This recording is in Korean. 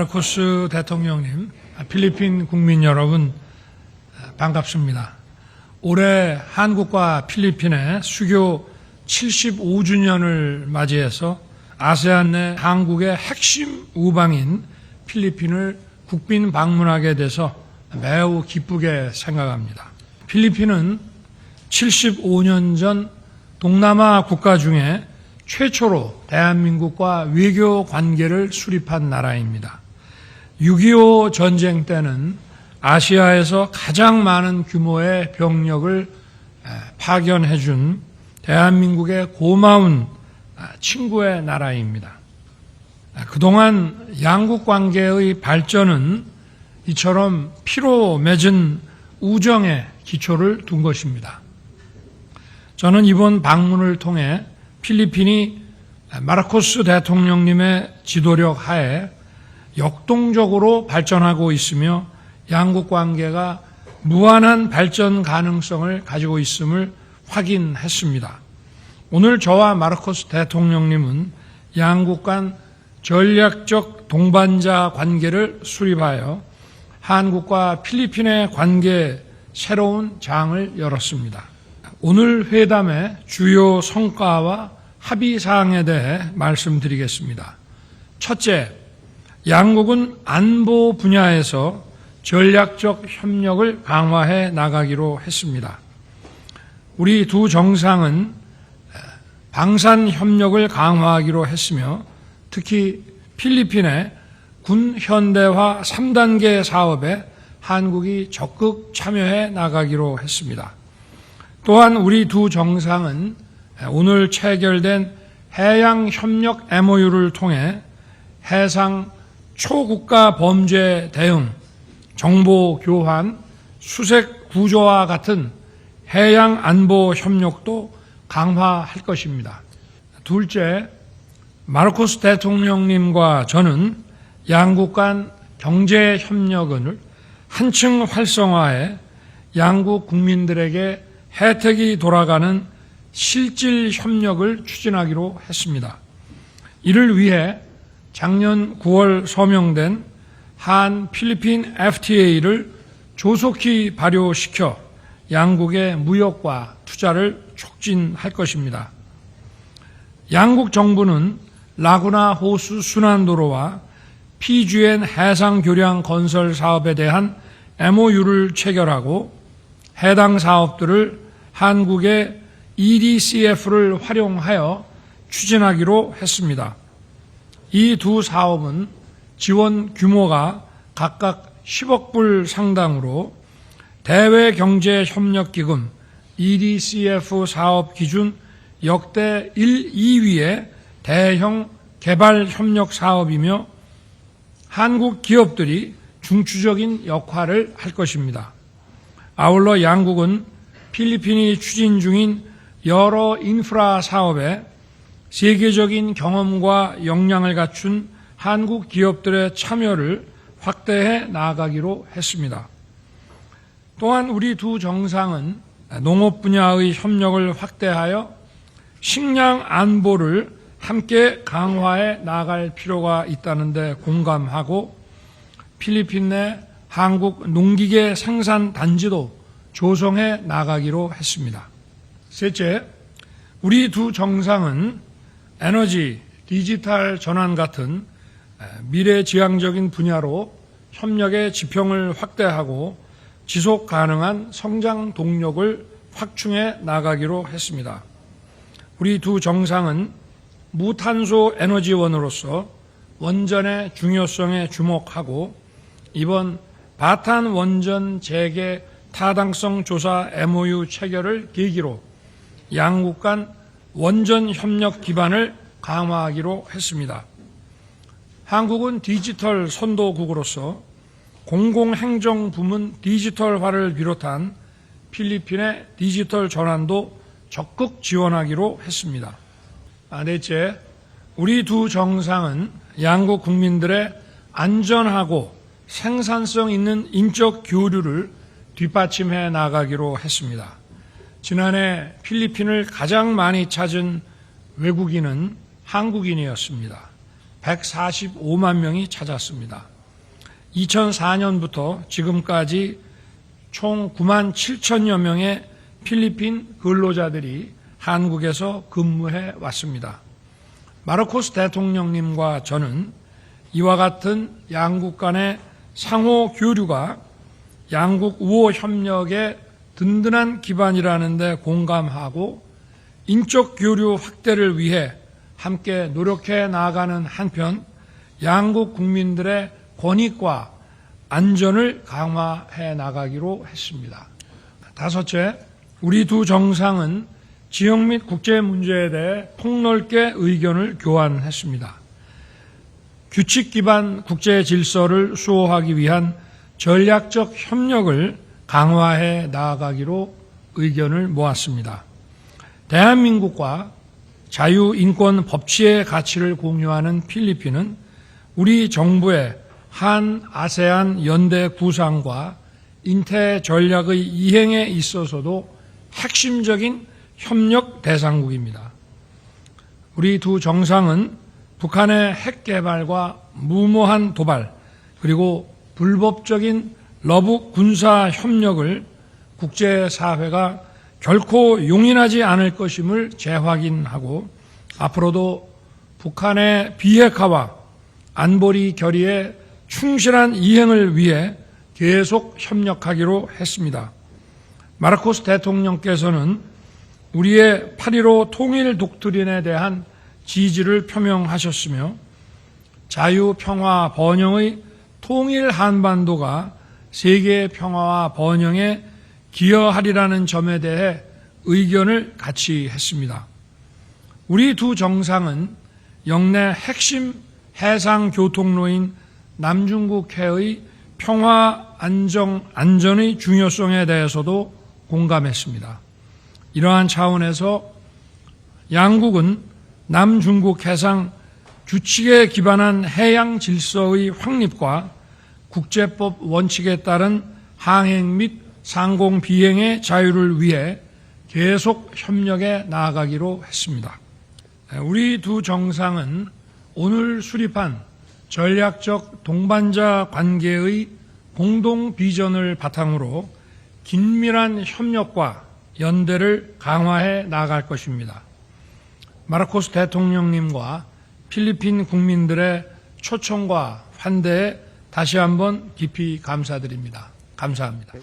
마르코스 대통령님, 필리핀 국민 여러분 반갑습니다. 올해 한국과 필리핀의 수교 75주년을 맞이해서 아세안 내 한국의 핵심 우방인 필리핀을 국빈 방문하게 돼서 매우 기쁘게 생각합니다. 필리핀은 75년 전 동남아 국가 중에 최초로 대한민국과 외교 관계를 수립한 나라입니다. 6.25 전쟁 때는 아시아에서 가장 많은 규모의 병력을 파견해 준 대한민국의 고마운 친구의 나라입니다. 그동안 양국 관계의 발전은 이처럼 피로 맺은 우정의 기초를 둔 것입니다. 저는 이번 방문을 통해 필리핀이 마르코스 대통령님의 지도력 하에 역동적으로 발전하고 있으며 양국 관계가 무한한 발전 가능성을 가지고 있음을 확인했습니다. 오늘 저와 마르코스 대통령님은 양국 간 전략적 동반자 관계를 수립하여 한국과 필리핀의 관계에 새로운 장을 열었습니다. 오늘 회담의 주요 성과와 합의사항에 대해 말씀드리겠습니다. 첫째, 양국은 안보 분야에서 전략적 협력을 강화해 나가기로 했습니다. 우리 두 정상은 방산 협력을 강화하기로 했으며 특히 필리핀의 군 현대화 3단계 사업에 한국이 적극 참여해 나가기로 했습니다. 또한 우리 두 정상은 오늘 체결된 해양협력 MOU를 통해 해상 초국가 범죄 대응, 정보 교환, 수색 구조와 같은 해양 안보 협력도 강화할 것입니다. 둘째, 마르코스 대통령님과 저는 양국 간 경제 협력을 한층 활성화해 양국 국민들에게 혜택이 돌아가는 실질 협력을 추진하기로 했습니다. 이를 위해 작년 9월 서명된 한 필리핀 FTA를 조속히 발효시켜 양국의 무역과 투자를 촉진할 것입니다. 양국 정부는 라구나 호수 순환도로와 PGN 해상교량 건설 사업에 대한 MOU를 체결하고 해당 사업들을 한국의 EDCF를 활용하여 추진하기로 했습니다. 이 두 사업은 지원 규모가 각각 10억 불 상당으로 대외경제협력기금 EDCF 사업 기준 역대 1, 2위의 대형 개발협력 사업이며 한국 기업들이 중추적인 역할을 할 것입니다. 아울러 양국은 필리핀이 추진 중인 여러 인프라 사업에 세계적인 경험과 역량을 갖춘 한국 기업들의 참여를 확대해 나아가기로 했습니다. 또한 우리 두 정상은 농업 분야의 협력을 확대하여 식량 안보를 함께 강화해 나아갈 필요가 있다는 데 공감하고 필리핀 내 한국 농기계 생산 단지도 조성해 나가기로 했습니다. 셋째, 우리 두 정상은 에너지, 디지털 전환 같은 미래지향적인 분야로 협력의 지평을 확대하고 지속 가능한 성장 동력을 확충해 나가기로 했습니다. 우리 두 정상은 무탄소 에너지원으로서 원전의 중요성에 주목하고 이번 바탄 원전 재개 타당성 조사 MOU 체결을 계기로 양국 간 원전 협력 기반을 강화하기로 했습니다. 한국은 디지털 선도국으로서 공공행정 부문 디지털화를 비롯한 필리핀의 디지털 전환도 적극 지원하기로 했습니다. 넷째, 우리 두 정상은 양국 국민들의 안전하고 생산성 있는 인적 교류를 뒷받침해 나가기로 했습니다. 지난해 필리핀을 가장 많이 찾은 외국인은 한국인이었습니다. 145만 명이 찾았습니다. 2004년부터 지금까지 총 9만 7천여 명의 필리핀 근로자들이 한국에서 근무해 왔습니다. 마르코스 대통령님과 저는 이와 같은 양국 간의 상호 교류가 양국 우호 협력의 든든한 기반이라는 데 공감하고 인적 교류 확대를 위해 함께 노력해 나아가는 한편 양국 국민들의 권익과 안전을 강화해 나가기로 했습니다. 다섯째, 우리 두 정상은 지역 및 국제 문제에 대해 폭넓게 의견을 교환했습니다. 규칙 기반 국제 질서를 수호하기 위한 전략적 협력을 강화해 나아가기로 의견을 모았습니다. 대한민국과 자유, 인권, 법치의 가치를 공유하는 필리핀은 우리 정부의 한 아세안 연대 구상과 인태 전략의 이행에 있어서도 핵심적인 협력 대상국입니다. 우리 두 정상은 북한의 핵 개발과 무모한 도발 그리고 불법적인 러북 군사 협력을 국제사회가 결코 용인하지 않을 것임을 재확인하고 앞으로도 북한의 비핵화와 안보리 결의의 충실한 이행을 위해 계속 협력하기로 했습니다. 마르코스 대통령께서는 우리의 8.15 통일 독트린에 대한 지지를 표명하셨으며 자유, 평화, 번영의 통일 한반도가 세계의 평화와 번영에 기여하리라는 점에 대해 의견을 같이 했습니다. 우리 두 정상은 영내 핵심 해상 교통로인 남중국해의 평화, 안전의 중요성에 대해서도 공감했습니다. 이러한 차원에서 양국은 남중국 해상 규칙에 기반한 해양 질서의 확립과 국제법 원칙에 따른 항행 및 상공 비행의 자유를 위해 계속 협력해 나아가기로 했습니다. 우리 두 정상은 오늘 수립한 전략적 동반자 관계의 공동 비전을 바탕으로 긴밀한 협력과 연대를 강화해 나아갈 것입니다. 마르코스 대통령님과 필리핀 국민들의 초청과 환대에 다시 한번 깊이 감사드립니다. 감사합니다.